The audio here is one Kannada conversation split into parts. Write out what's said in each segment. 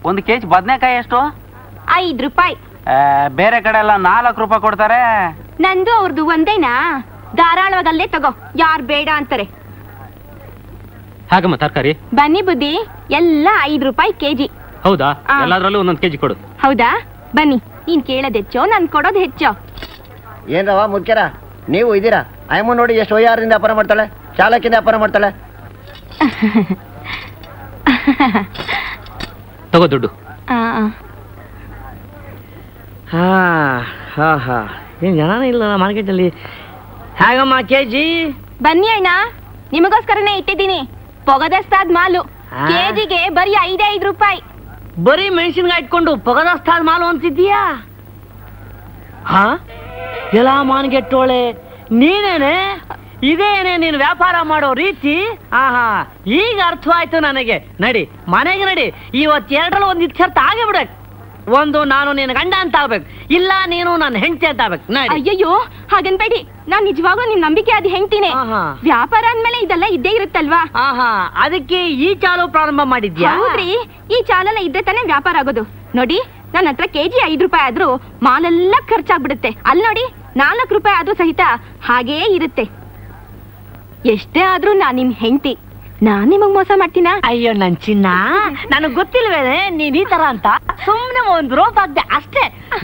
1 ಕೆಜಿ ಬದನೆಕಾಯಿ ಎಷ್ಟು? 5 ರೂಪಾಯಿ. ಬೇರೆ ಕಡೆ ಎಲ್ಲ 4 ರೂಪಾಯಿ ಕೊಡ್ತಾರೆ. ನಂದು ಅವ್ರದ್ದು ಒಂದೇನಾ? ಧಾರಾಳವಾಗಲ್ಲೇ ತಗೋ, ಯಾರು ಬೇಡ ಅಂತಾರೆ. ಹಾಗಮ್ಮ ತರಕಾರಿ ಬನ್ನಿ ಬುದ್ಧಿ, ಎಲ್ಲ 5 ರೂಪಾಯಿ ಕೆಜಿ. ಹೌದಾ? ಎಲ್ಲಾದ್ರಲ್ಲೂ 1 ಕೆಜಿ ಕೊಡು. ಹೌದಾ, ಬನ್ನಿ. ನೀನ್ ಕೇಳೋದ್ ಹೆಚ್ಚೋ, ನನ್ ಕೊಡೋದ್ ಹೆಚ್ಚೋ. ಏನ್ರವ ಮುದ್ಕೆರ, ನೀವು ಇದೀರಾ? ಅಯ್ಯಮ್ಮ ನೋಡಿ ಎಷ್ಟು ಒಯ್ಯಾರದಿಂದ ವ್ಯಾಪಾರ ಮಾಡ್ತಾಳೆ, ಚಾಲಕಿಂದ ವ್ಯಾಪಾರ ಮಾಡ್ತಾಳೆ. ತಗೋ ದುಡ್ಡು. ಏನ್ ಜನನೇ ಇಲ್ಲ ಮಾರ್ಕೆಟಲ್ಲಿ. ಹೇಗಮ್ಮ ಕೆಜಿ? ಬನ್ನಿ ಅಣ್ಣ, ನಿಮಗೋಸ್ಕರನೇ ಇಟ್ಟಿದ್ದೀನಿ. ಪೊಗದಸ್ತಾದ್ ಮಾಲು ಕೆಜಿಗೆ ಬರೀ 5 ರೂಪಾಯಿ. ಬರೀ ಮೆಣಸಿನ್ಗಾಯಿ ಇಟ್ಕೊಂಡು ಪೊಗದಸ್ತಾದ ಮಾಲು ಅಂತಿದ್ದೀಯಾ? ಹಾ, ಎಲ್ಲ ಮಾನ್ಗೆಟ್ಟೋಳೆ ನೀನೇನೆ? ಇದೇನೆ ನೀನು ವ್ಯಾಪಾರ ಮಾಡೋ ರೀತಿ? ಆಹಾ, ಈಗ ಅರ್ಥವಾಯ್ತು ನನಗೆ. ನಡಿ ಮನೆಗೆ ನಡಿ, ಇವತ್ತೆರಡರಲ್ಲಿ ಒಂದು ಇತ್ಯರ್ಥ ಆಗೇ ಬಿಡಕ್. ಒಂದು ನಾನು ನಿನ್ನ ಗಂಡ ಅಂತ ಆಗ್ಬೇಕು, ಇಲ್ಲ ನೀನು ನನ್ನ ಹೆಂಡತಿ ಅಂತ ಆಗ್ಬೇಕು. ನಡಿ. ಅಯ್ಯಯ್ಯೋ, ಹಾಗನ್ಬೇಡಿ. ನಾನ್ ನಿಜವಾಗ್ಲೂ ನಿಮ್ ನಂಬಿಕೆ ಅದು ಹೆಂಡ್ತೀನಿ. ವ್ಯಾಪಾರ ಅಂದ್ಮೇಲೆ ಇದೆಲ್ಲ ಇದ್ದೇ ಇರುತ್ತಲ್ವಾ? ಆಹಾ, ಅದಕ್ಕೆ ಈ ಚಾಲು ಪ್ರಾರಂಭ ಮಾಡಿದ್ಯಾ? ಹೌದ್ರಿ, ಈ ಚಾಲೆಲ್ಲ ಇದ್ರೆ ತಾನೇ ವ್ಯಾಪಾರ ಆಗೋದು. ನೋಡಿ, ನನ್ನ ಹತ್ರ ಕೆಜಿ 5 ರೂಪಾಯಿ ಆದ್ರೂ ಮಾಲೆಲ್ಲ ಖರ್ಚಾಗ್ಬಿಡುತ್ತೆ. ಅಲ್ಲಿ ನೋಡಿ, 4 ರೂಪಾಯಿ ಆದ್ರೂ ಸಹಿತ ಹಾಗೇ ಇರುತ್ತೆ. ಎಷ್ಟೇ ಆದ್ರೂ ನಾನ್ ನಿಮ್ ಹೆಂಡತಿ, ನಾನ್ ನಿಮಗ್ ಮೋಸ ಮಾಡ್ತೀನ? ಅಯ್ಯೋ ನನ್ ಚಿನ್ನ, ನನಗ್ ಗೊತ್ತಿಲ್ವೇನೆ ನೀನ್ ಈ ತರ ಅಂತ. ಸುಮ್ನೆ ಒಂದು ರೋಪ್ ಆಗ್ದೆ ಅಷ್ಟೇ.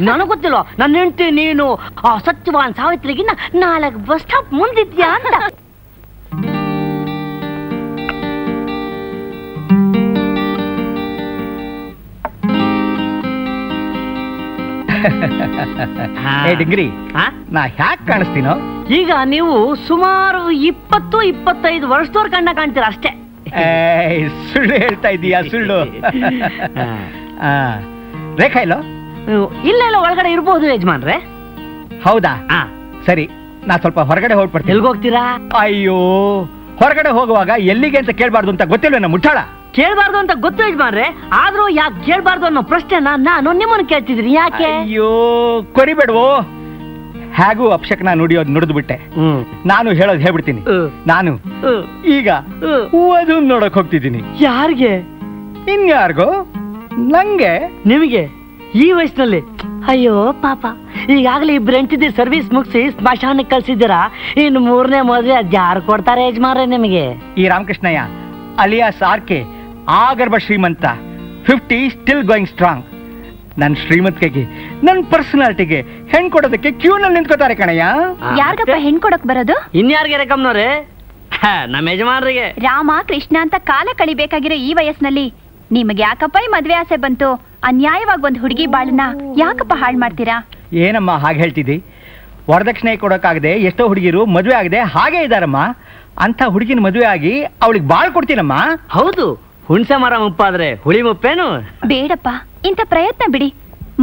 ನನಗ್ ಗೊತ್ತಿಲ್ವ ನನ್ನ ಹೆಂಡತಿ ನೀನು ಆ ಸತ್ಯವಾನ್ ಸಾವಿತ್ರಿಗಿನ್ನ 4 ಬಸ್ ಸ್ಟಾಪ್ ಮುಂದಿದ್ಯಾ ಅಂತ. ಡಿಂಗ್ರಿ, ನಾ ಹ್ಯಾಕ್ ಕಾಣಿಸ್ತೀನೋ? ಈಗ ನೀವು ಸುಮಾರು 20-25 ವರ್ಷದವ್ರ ಕಣ್ಣ ಕಾಣ್ತೀರ ಅಷ್ಟೇ. ಸುಳ್ಳು ಹೇಳ್ತಾ ಇದೀಯಾ? ಸುಳ್ಳು. ರೇಖಾ ಇಲ್ಲೋ? ಇಲ್ಲ ಒಳಗಡೆ ಇರ್ಬೋದು ಯಜಮಾನ್ರೆ. ಹೌದಾ? ಸರಿ, ನಾ ಸ್ವಲ್ಪ ಹೊರಗಡೆ ಹೋಗ್ಬಿಡ್ತೀನಿ. ಎಲ್ಗೋಗ್ತೀರಾ? ಅಯ್ಯೋ, ಹೊರಗಡೆ ಹೋಗುವಾಗ ಎಲ್ಲಿಗೆ ಅಂತ ಕೇಳ್ಬಾರ್ದು ಅಂತ ಗೊತ್ತಿಲ್ವೇನೋ ಮುಟ್ಟಾಳ? ಕೇಳ್ಬಾರ್ದು ಅಂತ ಗೊತ್ತು ಯಜಮಾನ್ರೆ, ಆದ್ರೂ ಯಾಕೆ ಕೇಳ್ಬಾರ್ದು ಅನ್ನೋ ಪ್ರಶ್ನೆನ ನಾನು ನಿಮ್ಮನ್ನು ಕೇಳ್ತಿದ್ರಿ. ಯಾಕೆ? ಅಯ್ಯೋ ಕೊರಿಬೇಡ್ವೋ. ಹೇಗೂ ಅಪಶಕನ ನುಡಿದು ಬಿಟ್ಟೆ. ನಾನು ಹೇಳೋದು ಹೇಳ್ಬಿಡ್ತೀನಿ. ನಾನು ಈಗ ಅದು ನೋಡಕ್ ಹೋಗ್ತಿದ್ದೀನಿ. ಯಾರಿಗೆ? ಇನ್ಯಾರಿಗೋ? ನಂಗೆ. ನಿಮಗೆ ಈ ವಯಸ್ಸಿನಲ್ಲಿ? ಅಯ್ಯೋ ಪಾಪ, ಈಗಾಗಲೇ 2 ಹೆಂಡತಿದ್ದ ಸರ್ವಿಸ್ ಮುಗಿಸಿ ಸ್ಮಶಾನಕ್ಕೆ ಕಳ್ಸಿದ್ದೀರಾ. ಇನ್ನು 3ನೇ ಮದುವೆ ಅದ್ಯಾರು ಕೊಡ್ತಾರೆ ಯಜಮಾನ್ರೆ ನಿಮಗೆ? ಈ ರಾಮಕೃಷ್ಣಯ್ಯ ಅಲಿಯಾಸ್ ಆರ್ಕೆ ಆಗರ್ಭ ಶ್ರೀಮಂತ, 50 ಸ್ಟಿಲ್ ಗೋಯಿಂಗ್ ಸ್ಟ್ರಾಂಗ್. ನನ್ನ ಶ್ರೀಮಂತಿಕೆಗೆ, ನನ್ನ ಪರ್ಸನಾಲಿಟಿಗೆ ಹೆಣ್ ಕೊಡೋದಕ್ಕೆ ಕ್ಯೂನಲ್ಲಿ ನಿಂತ್ಕೋತಾರೆ ಕಣಯ್ಯ. ಯಾರಿಗಪ್ಪ ಹೆಣ್ ಕೊಡಕ್ ಬರೋದು? ಇನ್ಯಾರಿಗೆ ರೇಖಮ್ಮನವ್ರೆ? ನಮ್ಮ ಯಜಮಾನ್ರಿಗೆ. ರಾಮ ಕೃಷ್ಣ ಅಂತ ಕಾಲ ಕಳಿಬೇಕಾಗಿರೋ ಈ ವಯಸ್ಸಿನಲ್ಲಿ ನಿಮಗೆ ಯಾಕಪ್ಪ ಈ ಮದ್ವೆ ಆಸೆ ಬಂತು? ಅನ್ಯಾಯವಾಗಿ ಒಂದು ಹುಡುಗಿ ಬಾಳನ್ನ ಯಾಕಪ್ಪ ಹಾಳು ಮಾಡ್ತೀರಾ? ಏನಮ್ಮ ಹಾಗೆ ಹೇಳ್ತಿದ್ದಿ? ವರದಕ್ಷಿಣೆ ಕೊಡೋಕ್ಕಾಗದೆ ಎಷ್ಟೋ ಹುಡುಗಿರು ಮದುವೆ ಆಗದೆ ಹಾಗೆ ಇದಾರಮ್ಮ. ಅಂತ ಹುಡುಗಿನ ಮದುವೆ ಆಗಿ ಅವಳಿಗೆ ಬಾಳ್ ಕೊಡ್ತೀನಮ್ಮ. ಹೌದು, ಹುಣಸೆ ಮರ ಮುಪ್ಪಾದ್ರೆ ಹುಳಿ ಮುಪ್ಪೇನು? ಬೇಡಪ್ಪ, ಇಂಥ ಪ್ರಯತ್ನ ಬಿಡಿ.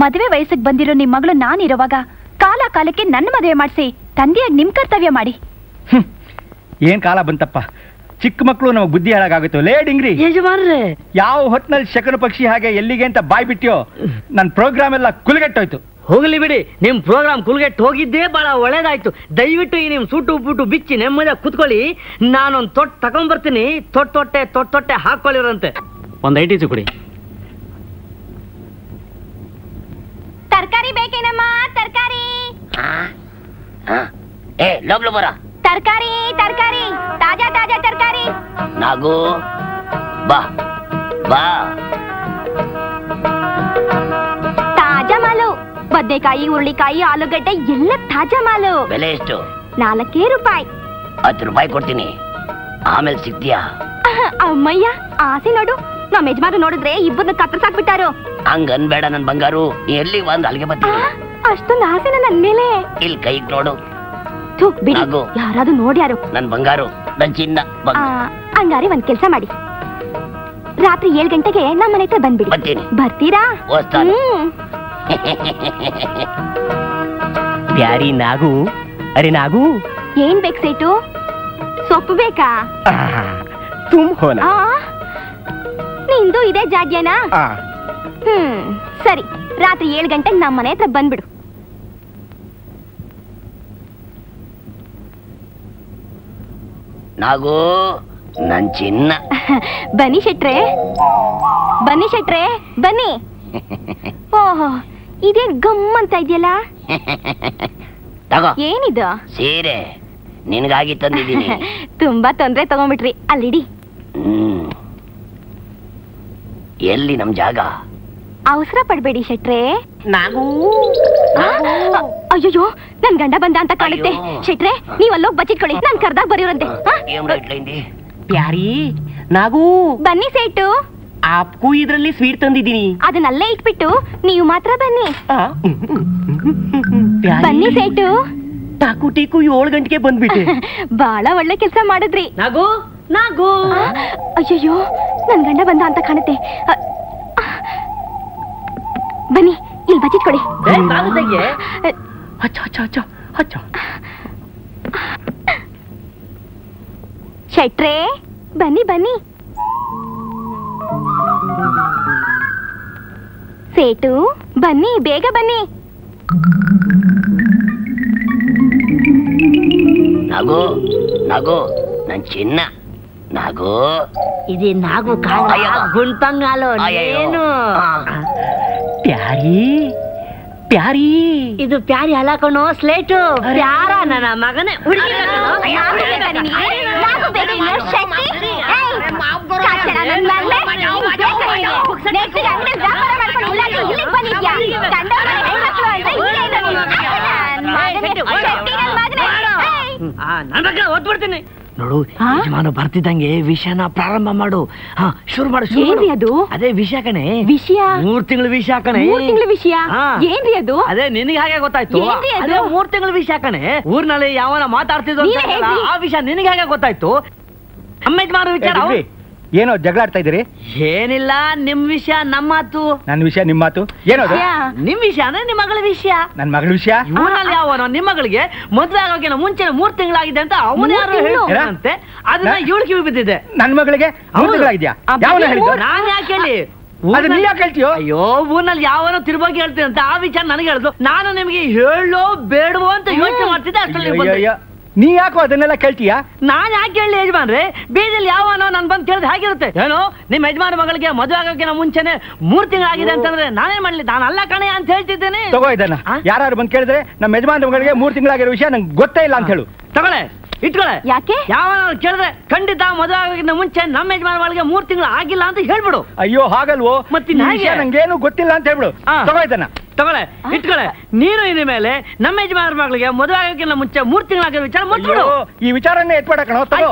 ಮದುವೆ ವಯಸ್ಸಿಗೆ ಬಂದಿರೋ ನಿಮ್ ಮಗಳು ನಾನಿರುವಾಗ ಕಾಲಕ್ಕೆ ನನ್ನ ಮದುವೆ ಮಾಡಿಸಿ ತಂದೆಯಾಗಿ ನಿಮ್ ಕರ್ತವ್ಯ ಮಾಡಿ. ಏನ್ ಕಾಲ ಬಂತಪ್ಪ, ಚಿಕ್ಕ ಮಕ್ಕಳು ನಮಗ್ ಬುದ್ಧಿ ಹಾಳಾಗುತ್ತೆ. ಲೇ ಡಿಂಗ್ರಿ, ಯಜಮಾನ್ರೆ ಯಾವ ಹೊತ್ನಲ್ಲಿ ಶಕನ ಪಕ್ಷಿ ಹಾಗೆ ಎಲ್ಲಿಗೆ ಅಂತ ಬಾಯ್ ಬಿಟ್ಟಿಯೋ, ನನ್ನ ಪ್ರೋಗ್ರಾಮ್ ಎಲ್ಲ ಕುಲ್ಗೆಟ್ಟೋಯ್ತು. ಹೋಗ್ಲಿ ಬಿಡಿ, ನಿಮ್ ಪ್ರೋಗ್ರಾಮ್ ಕುಲ್ಗೆಟ್ಟು ಹೋಗಿದ್ದೇ ಬಹಳ ಒಳ್ಳೇದಾಯ್ತು. ದಯವಿಟ್ಟು ಈ ನಿಮ್ ಸೂಟು ಬೂಟು ಬಿಚ್ಚಿ ನೆಮ್ಮದಿಯಾಗಿ ಕುತ್ಕೊಳ್ಳಿ. ನಾನೊಂದು ತೊಟ್ಟು ತಗೊಂಡ್ಬರ್ತೀನಿ. ತೊಟ್ಟೆ ಹಾಕೊಳ್ಳಿರಂತೆ. ಒಂದು ಐಟಿಸಿ ಕೊಡಿ. ತರಕಾರಿ ಬೇಕೇನಮ್ಮ? ತರಕಾರಿ ತರಕಾರಿ ತರಕಾರಿ ತಾಜಾ ತರಕಾರಿ. ನಾಗು ಬಾ ಬಾ. ತಾಜಾ ಮಾಲು, ಬದನೆಕಾಯಿ, ಹುರುಳಿಕಾಯಿ, ಆಲೂಗಡ್ಡೆ ಎಲ್ಲ ತಾಜಾ ಮಾಲು. ಬೆಲೆ ಎಷ್ಟು? 4 ರೂಪಾಯಿ. 10 ರೂಪಾಯಿ ಕೊಡ್ತೀನಿ, ಆಮೇಲೆ ಸಿಗ್ತೀಯಾ? ಅಮ್ಮಯ್ಯ, ಆಸೆ ನೋಡು. ನಮ್ಮ ಯಜಮಾನ ನೋಡಿದ್ರೆ ಇಬ್ಬರನ್ನ ಕತ್ತರಿಸಾಕ್ಬಿಟ್ಟಾರು. ಹಂಗ ಅನ್ಬೇಡ ನನ್ ಬಂಗಾರು, ಎಲ್ಲಿ ಬಂದ್ ಅಲ್ಲಿಗೆ ಬರ್ತೀನಿ. ಅಷ್ಟೊಂದು ಆಸೆನ ನನ್ ಮೇಲೆ? ಇಲ್ಲಿ ಕೈ ನೋಡು. ಯಾರಾದ್ರೂ ನೋಡ್ಯಾರು? ನನ್ ಬಂಗಾರು, ನನ್ ಚಿನ್ನ. ಹಂಗಾರೆ ಒಂದ್ ಕೆಲ್ಸ ಮಾಡಿ, ರಾತ್ರಿ 7 ಗಂಟೆಗೆ ನಮ್ಮ ಮನೆ ಹತ್ರ ಬಂದ್ಬಿಡಿ. ಬರ್ತೀನಿ. ಬರ್ತೀರಾ? ಪ್ಯಾರಿ ನಾಗು. ಅರೆ ನಾಗು, ಏನ್ ಬೇಕು ಸೇಟು? ಸೊಪ್ಪು ಬೇಕಾ? ನಿಂದು ಇದೇ ಜಾಡ್ಯನಾ? ಸರಿ, ರಾತ್ರಿ 7 ಗಂಟೆಗೆ ನಮ್ಮ ಮನೆ ಹತ್ರ ಬಂದ್ಬಿಡು. ನಾಗು, ನನ್ ಚಿನ್ನ. ಬನ್ನಿ ಶೆಟ್ರೆ, ಬನ್ನಿ ಶೆಟ್ರೆ, ಬನ್ನಿ. ಓಹೋ, ಇದೇನ್ ಗಮ್ಮಂತ ಇದೆಯಲ್ಲ. ತಗೋ ಏನಿದು? ಸೀರೆ ನಿನಗಾಗಿ ತಂದಿದ್ದೀನಿ. ತುಂಬಾ ತೊಂದ್ರೆ ತಗೊಂಡ್ಬಿಟ್ರಿ. ಅಲ್ಲಿಡಿ. ಎಲ್ಲಿ ನಮ್ ಜಾಗ? ಅವಸರ ಪಡ್ಬೇಡಿ ಶೆಟ್ರೆ. ನಾನು ಅಯ್ಯೋ, ನನ್ ಗಂಡ ಬಂದ ಅಂತ ಕಾಣುತ್ತೆ. ಶೆಟ್ರೆ, ನೀವಲ್ಲೋಗ್ ಬಚ್ಚಿಟ್ಕೊಳ್ಳಿ, ನಾನ್ ಕರ್ದಾಗ ಬರೆಯೋರಂತೆ. ಪ್ಯಾರಿ ನಾಗು, ಬನ್ನಿ ಸೇಟು. ಆಪ್ಗೂ ಇದ್ರಲ್ಲಿ ಸ್ವೀಟ್ ತಂದಿದ್ದೀನಿ. ಅದನ್ನಲ್ಲೇ ಇಟ್ಬಿಟ್ಟು ನೀವು ಮಾತ್ರ ಬನ್ನಿ. ಬನ್ನಿ ಸೇಟು. ಟಾಕು ಟೀಕು 7 ಗಂಟೆಗೆ ಬಂದ್ಬಿಟ್ಟೆ. ಬಹಳ ಒಳ್ಳೆ ಕೆಲಸ ಮಾಡಿದ್ರಿ. ನಾಗು ನಾಗು. ಅಯ್ಯಯ್ಯೋ, ನನ್ ಗಂಡ ಬಂದ ಅಂತ ಕಾಣುತ್ತೆ. ಬನ್ನಿ, ಇಲ್ಲಿ ಬಚ್ಚಿಟ್ಕೊಳ್ಳಿ. ಶೆಟ್ರೆ, ಬನ್ನಿ ಬನ್ನಿ. ಸೇಟು, ಬನ್ನಿ, ಬೇಗ ಬನ್ನಿ. ನಾಗು ನಾಗು ನನ್ ಚಿನ್ನ. ನಾಗು ಇದು ನಾಗು ಕಾಲ ಗುಂಟಂಗಾಲು ಏನು? ಪ್ಯಾರಿ ಪ್ಯಾರಿ, ಇದು ಪ್ಯಾರಿ ಅಲಾಕೊಂಡು ಸ್ಲೇಟು. ಪ್ಯಾರ ನನ್ನ ಮಗನೇ. ನನ್ ಬಗ್ಗೆ ಓದ್ಬಿಡ್ತೀನಿ ನೋಡು. ಯಜಮಾನ ಬರ್ತಿದ್ದಂಗೆ ವಿಷಯನ ಪ್ರಾರಂಭ ಮಾಡು. ಶುರು ಮಾಡು. ಏನ್ರಿ ಅದು? ಅದೇ ವಿಷಯ ಕಣೆ. ವಿಷಯ? 3 ತಿಂಗಳ ವಿಷಯ ಕಣೆ. 3 ತಿಂಗಳ ವಿಷಯ? ಏನ್ರಿ ಅದು? ಅದೇ ನಿನಗೆ ಹಾಗೆ ಗೊತ್ತಾಯ್ತು. ಅದೇ 3 ತಿಂಗಳ ವಿಷಯ ಕಣೆ. ಊರ್ನಲ್ಲಿ ಯಾವನ ಮಾತಾಡ್ತಿದ್ರು ಆ ವಿಷಯ ನಿನಗೆ ಹಾಗೆ ಗೊತ್ತಾಯ್ತು. ನಮ್ಮ ಯಜಮಾನ ವಿಚಾರ. ಏನೋ ಜಗಳ ಆಡ್ತಾ ಇದ್ದೀರಿ? ಏನಿಲ್ಲ, ನಿಮ್ ವಿಷಯ ನಮ್ಮ ಮಾತು. ನನ್ನ ವಿಷಯ ನಿಮ್ಮ ಮಾತು. ಏನದು? ನಿಮ್ ವಿಷಯ ಅಂದ್ರೆ ನಿಮ್ಮ ಮಗಳ ವಿಷಯ. ನನ್ನ ಮಗಳ ವಿಷಯ? ಊರಲ್ಲಿ ಯಾವನೋ ನಿಮ್ಮ ಮಗಳಿಗೆ ಮದ್ವೆ ಆಗೋಕಿನ ಮುಂಚೆ 3 ತಿಂಗಳಾಗಿದೆ ಅಂತ ಅವನು ಯಾರು ಹೇಳ್ತಾರಂತೆ. ಅದನ್ನ ಇವಳು ಕಿವಿ ಬಿದ್ದಿದೆ. ನನ್ನ ಮಗಳಿಗೆ 3 ತಿಂಗಳಾಗಿದ್ಯಾ? ಯಾವನ ಹೇಳಿದ್ದು? ನಾನ್ ಯಾಕೆ ಹೇಳಿ? ನೀ ಯಾಕೆ ಹೇಳ್ತೀಯೋ? ಅಯ್ಯೋ, ಊರ್ನಲ್ಲಿ ಯಾವನೋ ತಿರುವಾಗಿ ಹೇಳ್ತೀನಿ ಅಂತ ಆ ವಿಚಾರ ನನಗೆ ಹೇಳಿದ್ರು. ನಾನು ನಿಮಗೆ ಹೇಳೋ ಬೇಡವೋ ಅಂತ ಯೋಚನೆ ಮಾಡ್ತಿದ್ದೆ. ಅಷ್ಟರಲ್ಲಿ ನೀ ಯಾಕೋ ಅದನ್ನೆಲ್ಲ ಕೇಳ್ತೀಯಾ? ನಾನ್ ಯಾಕೆ ಹೇಳಿ ಯಜಮಾನ್ರೆ? ಬೀದಿಯಲ್ಲಿ ಯಾವನೋ ನನ್ ಬಂದು ಕೇಳಿದ್ರೆ ಹೇಗಿರುತ್ತೆ? ಏನೋ ನಿಮ್ಮ ಯಜಮಾನ ಮಗಳಿಗೆ ಮದುವೆ ಆಗೋಕೆ ಮುಂಚೆನೆ 3 ತಿಂಗಳಾಗಿದೆ ಅಂತಂದ್ರೆ ನಾನೇನ್ ಮಾಡ್ಲಿ? ನಾನು ಅಲ್ಲ ಕಣೆ ಅಂತ ಹೇಳ್ತಿದ್ದೇನೆ. ತಗೋ ಇದನ್ನ. ಯಾರು ಬಂದು ಕೇಳಿದ್ರೆ ನಮ್ಮ ಯಜಮಾನ ಮಗಳಿಗೆ 3 ತಿಂಗಳಾಗಿರೋ ವಿಷಯ ನಂಗೆ ಗೊತ್ತೇ ಇಲ್ಲ ಅಂತ ಹೇಳು. ತಗೊಳ್ಳೆ, ಇಟ್ಕೊಳೆ. ಯಾಕೆ? ಯಾವನ ಕೇಳಿದ್ರೆ ಖಂಡಿತ ಮದುವೆ ಆಗೋಕ್ಕಿಂತ ಮುಂಚೆ ನಮ್ಮ ಯಜಮಾನ ಮಗಳಿಗೆ 3 ತಿಂಗಳು ಆಗಿಲ್ಲ ಅಂತ ಹೇಳ್ಬಿಡು. ಅಯ್ಯೋ ಹಾಗಲ್ವೋ? ಮತ್ತೆ ನಂಗೇನು ಗೊತ್ತಿಲ್ಲ ಅಂತ ಹೇಳ್ಬಿಡು. ತಗೋ ಇದನ್ನ. ತಗೊಳ್ಳೆ, ಇಟ್ಕೊಳೆ. ನೀನು ಇನ್ನು ಮೇಲೆ ನಮ್ಮ ಯಜಮಾನ ಮಗಳಿಗೆ ಮದುವೆ ಆಗೋಕ್ಕಿಂತ ಮುಂಚೆ 3 ತಿಂಗಳಾಗಿರೋ ವಿಚಾರ ಮುಟ್ಬಿಡು. ಈ ವಿಚಾರನೇ ಎತ್ಬೇಡ ಕಣೋ.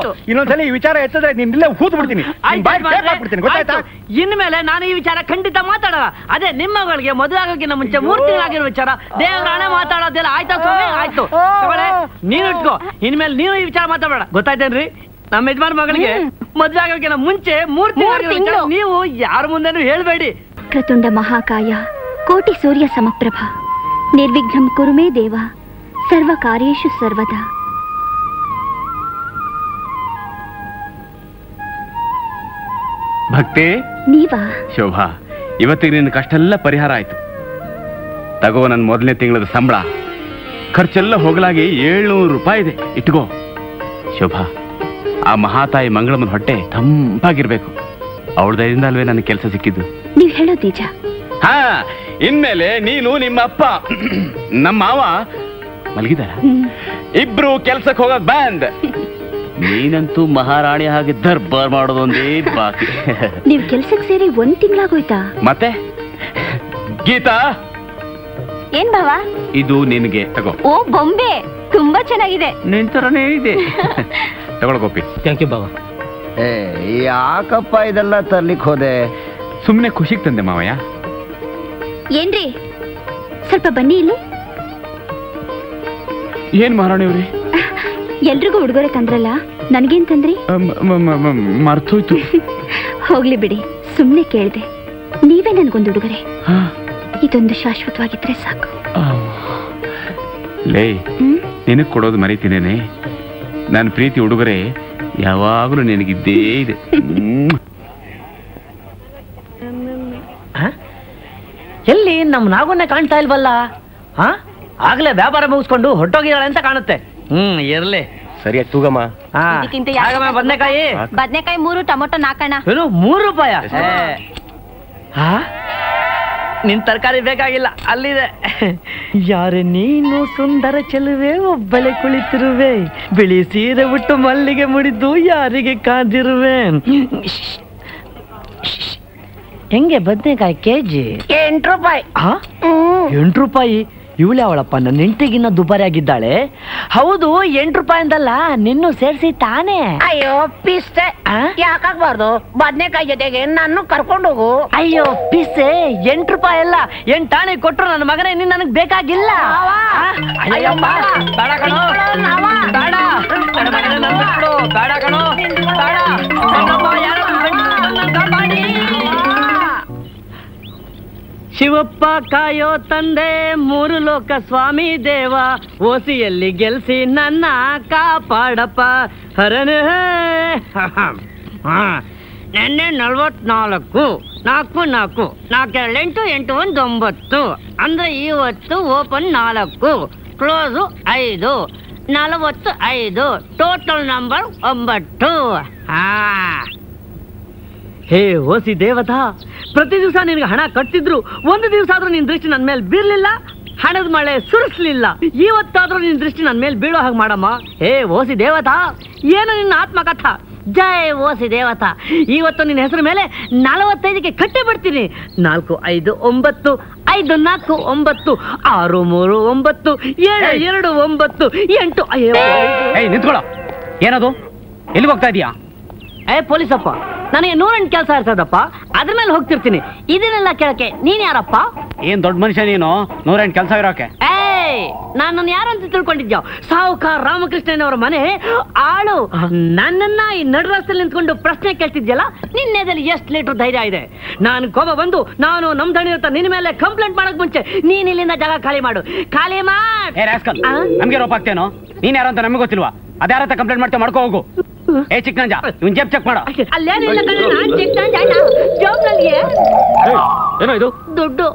ಇನ್ನೊಂದ್ಸಲ ಈ ವಿಚಾರ ಎತ್ತಿದ್ರೆ ನಿನ್ನೆಲ್ಲ ಹೂತ್ ಬಿಡ್ತೀನಿ. ಗೊತ್ತಾಯ್ತಾ? ಇನ್ಮೇಲೆ ನಾನು ಈ ವಿಚಾರ ಖಂಡಿತ ಮಾತಾಡಲ್ಲ. ಅದೇ ನಿಮ್ಮ ಮಗಳಿಗೆ ಮದುವೆ ಆಗೋಕ್ಕಿಂತ ಮುಂಚೆ 3 ತಿಂಗಳಾಗಿರೋ ವಿಚಾರ ದೇವರಾಣೆ ಮಾತಾಡೋದಿಲ್ಲ. ಆಯ್ತಾ ಸ್ವಾಮಿ? ಆಯ್ತು. ತಗೊಳ್ಳೆ, ನೀನು ಇಟ್ಕೋ. ಇನ್ಮೇಲೆ ನೀನು ಈ ವಿಚಾರ ಮಾತಾಡಬೇಡ. ಗೊತ್ತಾಯ್ತೇನ್ರಿ? ನಮ್ಮ ಯಜಮಾನ ಮಗಳಿಗೆ ಮದುವೆ ಆಗೋಕ್ಕಿಂತ ಮುಂಚೆ 3 ತಿಂಗಳು ನೀವು ಯಾರ ಮುಂದೆನೂ ಹೇಳ್ಬೇಡಿ. ಕ್ರತುಂಡ ಮಹಾಕಾಯ ಕೋಟಿ ಸೂರ್ಯ ಸಮಪ್ರಭ ನಿರ್ವಿಘ್ನಂ ಕುರುಮೇ ದೇವ ಸರ್ವ ಕಾರ್ಯೇಷು ಸರ್ವದಾ. ಭಕ್ತಿ, ನೀವಾ? ಶೋಭಾ, ಇವತ್ತಿಗೆ ನಿನ್ನ ಕಷ್ಟ ಎಲ್ಲ ಪರಿಹಾರ ಆಯ್ತು. ತಗೋ ನನ್ನ ಮೊದಲನೇ ತಿಂಗಳದ ಸಂಬಳ. ಖರ್ಚೆಲ್ಲ ಹೋಗಲಾಗಿ 700 ರೂಪಾಯಿ ಇದೆ. ಇಟ್ಕೋ. ಶೋಭಾ, ಆ ಮಹಾತಾಯಿ ಮಂಗಳಮ್ಮನ ಹೊಟ್ಟೆ ತಂಪಾಗಿರ್ಬೇಕು. ಅವಳ ದಯದಿಂದ ಅಲ್ವೇ ನನ್ನ ಕೆಲಸ ಸಿಕ್ಕಿದ್ದು. ನೀವ್ ಹೇಳೋದು ನಿಜ. ಹಾ, ಇನ್ಮೇಲೆ ನೀನು ನಿಮ್ಮ ಅಪ್ಪ ನಮ್ಮ ಮಾವ ಮಲಗಿದಾರ. ಇಬ್ರು ಕೆಲ್ಸಕ್ಕೆ ಹೋಗಕ್ ಬಂದ್. ನೀನಂತೂ ಮಹಾರಾಣಿ ಹಾಗೆ ದರ್ಬಾರ್ ಮಾಡೋದೊಂದೇ ಬಾಕಿ. ನೀವ್ ಕೆಲ್ಸಕ್ಕೆ ಸೇರಿ 1 ತಿಂಗಳಾಗೋಯ್ತಾ? ಮತ್ತೆ ಗೀತಾ, ಏನ್ ಭಾವ? ಇದು ನಿನಗೆ. ತಗೋ. ಓ, ಬೊಂಬೆ ತುಂಬಾ ಚೆನ್ನಾಗಿದೆ. ನಿನ್ ತರನೇ ಇದೆ. ತಗೊಳ ಗೋಪಿ. ಥ್ಯಾಂಕ್ ಯು ಬಾಬಾ. ಯಾಕಪ್ಪ ಇದೆಲ್ಲ ತರ್ಲಿಕ್ಕೆ ಹೋದೆ? ಸುಮ್ಮನೆ ಖುಷಿಗೆ ತಂದೆ ಮಾವಯ್ಯ. ಏನ್ರಿ, ಸ್ವಲ್ಪ ಬನ್ನಿ ಇಲ್ಲಿ. ಏನ್ ಮಹಾರಾಣಿಯವ್ರಿ? ಎಲ್ರಿಗೂ ಉಡುಗೊರೆ ತಂದ್ರಲ್ಲ, ನನ್ಗೇನ್ ತಂದ್ರಿ? ಮರ್ತೋಯ್ತು. ಹೋಗ್ಲಿ ಬಿಡಿ, ಸುಮ್ನೆ ಕೇಳ್ದೆ. ನೀವೇ ನನ್ಗೊಂದು ಉಡುಗೊರೆ. ಇದೊಂದು ಶಾಶ್ವತವಾಗಿದ್ರೆ ಸಾಕು. ಲೇ, ನಿನಗ್ ಕೊಡೋದು ಮರೀತಿದ್ದೇನೆ. ನನ್ನ ಪ್ರೀತಿ ಉಡುಗೊರೆ ಯಾವಾಗಲೂ ನಿನಗಿದ್ದೇ ಇದೆ. ಎಲ್ಲಿ ನಮ್ಮ ನಾಗುನ್ನೇ ಕಾಣ್ತಾ ಇಲ್ವಲ್ಲ? ಆಗ್ಲೇ ವ್ಯಾಪಾರ ಮುಗಿಸ್ಕೊಂಡು ಹೊಟ್ಟೋಗಿದ್ದಾಳೆ ಅಂತ ಕಾಣುತ್ತೆ. ಇರ್ಲಿ. ಸರಿಯಾಗಿ ತೂಗಮ್ಮ. ಇದಕ್ಕಿಂತ ಆಗಮ್ಮ ಬದನೆಕಾಯಿ. ಬದನೆಕಾಯಿ 3, ಟೊಮೊಟೊ 4 ಅಣ್ಣ. ಏನು 3 ರೂಪಾಯ? ನಿನ್ ತರಕಾರಿ ಬೇಕಾಗಿಲ್ಲ, ಅಲ್ಲಿದೆ. ಯಾರೇ ನೀನು ಸುಂದರ ಚೆಲುವೆ, ಒಬ್ಬಳೆ ಕುಳಿತಿರುವೆ, ಬಿಳಿ ಸೀರೆ ಉಟ್ಟು ಮಲ್ಲಿಗೆ ಮುಡಿದು ಯಾರಿಗೆ ಕಾದಿರುವೆ. ಹೆಂಗೆ ಬದನೆಕಾಯಿ ಕೆಜಿ? 8 ರೂಪಾಯಿ. 8 ರೂಪಾಯಿ? ಇವಳೆ ಅವಳಪ್ಪ ನನ್ನ ಹೆಂಡತಿಗಿನ್ನ ದುಬಾರಿ ಆಗಿದ್ದಾಳೆ. ಹೌದು, 8 ರೂಪಾಯಿ ಅಂದಲ್ಲ, ನಿನ್ನೂ ಸೇರಿಸಿ ತಾನೇ? ಅಯ್ಯೋ ಪಿಸ್ತೆ, ಯಾಕಾಗ್ಬಾರ್ದು? ಬದ್ನೆಕಾಯಿ ಜೊತೆಗೆ ನಾನು ಕರ್ಕೊಂಡು ಹೋಗು. ಅಯ್ಯೋ ಪಿಸ್ಸೆ, 8 ರೂಪಾಯಿ ಅಲ್ಲ, 8 ಆಣೆ ಕೊಟ್ರು ನನ್ನ ಮಗನೇ, ನೀನ್ ನನಗ್ ಬೇಕಾಗಿಲ್ಲ. ಅಯ್ಯೋ ಬೇಡ ಕಣೋ, ಬೇಡ ಮಗನೇ, ನನ್ನ ಬಿಟ್ಬಿಡು, ಬೇಡ ಕಣೋ, ಬೇಡ. ಶಿವಪ್ಪ ಕಾಯೋ ತಂದೆ, 3 ಲೋಕ ಸ್ವಾಮಿ ದೇವ, ಓಸಿಯಲ್ಲಿ ಗೆಲ್ಸಿ ನನ್ನ ಕಾಪಾಡಪ್ಪ ಹರನೇ. ನೆನ್ನೆ 44, 4, 4, 4, 8, 8, 1, 9 ಅಂದ್ರೆ ಇವತ್ತು ಓಪನ್ 4, ಕ್ಲೋಸು 5, 45, ಟೋಟಲ್ ನಂಬರ್ 9. ಹೇ ಓಸಿ ದೇವತಾ, ಪ್ರತಿ ದಿವಸ ನಿನಗೆ ಹಣ ಕಟ್ತಿದ್ರು, ಒಂದು ದಿವಸ ಆದ್ರೂ ನಿನ್ ದೃಷ್ಟಿ ನನ್ನ ಮೇಲೆ ಬೀರ್ಲಿಲ್ಲ, ಹಣದ ಮಳೆ ಸುರಿಸ್ಲಿಲ್ಲ. ಇವತ್ತಾದ್ರೂ ನಿನ್ ದೃಷ್ಟಿ ನನ್ನ ಮೇಲೆ ಬೀಳೋ ಹಾಗೆ ಮಾಡಮ್ಮ. ಹೇ ಓಸಿ ದೇವತಾ, ಏನು ನಿನ್ನ ಆತ್ಮಕಥಾ? ಜೈ ಓಸಿ ದೇವತಾ. ಇವತ್ತು ನಿನ್ನ ಹೆಸರು ಮೇಲೆ 45ಕ್ಕೆ ಕಟ್ಟಿ ಬಿಡ್ತೀನಿ. 4, 5, 9, 5, 4, 9, 6, 3, 9, 7, 2, 9, 8. ಏಯ್ ನಿಂತ್ಕೊಳ್ಳೋ, ಏನದು? ಎಲ್ಲಿಗೆ ಹೋಗ್ತಾ ಇದೀಯಾ? ಪೊಲೀಸಪ್ಪ, ನನಗೆ 108 ಕೆಲಸ ಇರ್ತದಪ್ಪ, ಅದ್ರ ಮೇಲೆ ಹೋಗ್ತಿರ್ತೀನಿ. ಇದನ್ನೆಲ್ಲ ಕೇಳಕ್ಕೆ ನೀನ್ ಯಾರಪ್ಪ? ಏನ್ ದೊಡ್ಡ ಮನುಷ್ಯ ನೀನು, 108 ಕೆಲಸ ಇರೋಕೆ? ನಾನು ಯಾರಂತ ತಿಳ್ಕೊಂಡಿದ್ಯಾ? ಸಾಹುಕಾರ ರಾಮಕೃಷ್ಣನವರ ಮನೆ ಆಳು. ನನ್ನನ್ನ ಈ ನಡು ರಸ್ತೆಯಲ್ಲಿ ನಿಂತ್ಕೊಂಡು ಪ್ರಶ್ನೆ ಕೇಳ್ತಿದ್ಯಲ್ಲ, ನಿನ್ನೆದಲ್ಲಿ ಎಷ್ಟು ಲೀಟರ್ ಧೈರ್ಯ ಇದೆ? ನಾನು ಕೋಪ ಬಂದು ನಾನು ನಮ್ ದಣಿ ಇರ್ತ ನಿನ್ನ ಮೇಲೆ ಕಂಪ್ಲೇಂಟ್ ಮಾಡಕ್ ಮುಂಚೆ ನೀನ್ ಇಲ್ಲಿಂದ ಜಾಗ ಖಾಲಿ ಮಾಡು. ಖಾಲಿ ಮಾಡ್. ನಮ್ಗೆ ರೋಪ ಆಗ್ತೇನೋ? ನೀನ್ ಯಾರು ಅಂತ ನಮ್ಗೆ ಗೊತ್ತಿಲ್ವಾ? ಅದ್ಯಾರತ್ತ ಕಂಪ್ಲೇಂಟ್ ಮಾಡ್ತೇವೆ, ಮಾಡ್ಕೋ ಹೋಗು. ಚಿಕ್ಕ ನಂಜ, ಇವನ್ ಜೇಬ್ ಚೆಕ್ ಮಾಡ. ಅಲ್ಲೇನಿಲ್ಲ ಜೋಬ್ನಲ್ಲಿ ಏನೋ ಇದು ದುಡ್ಡು.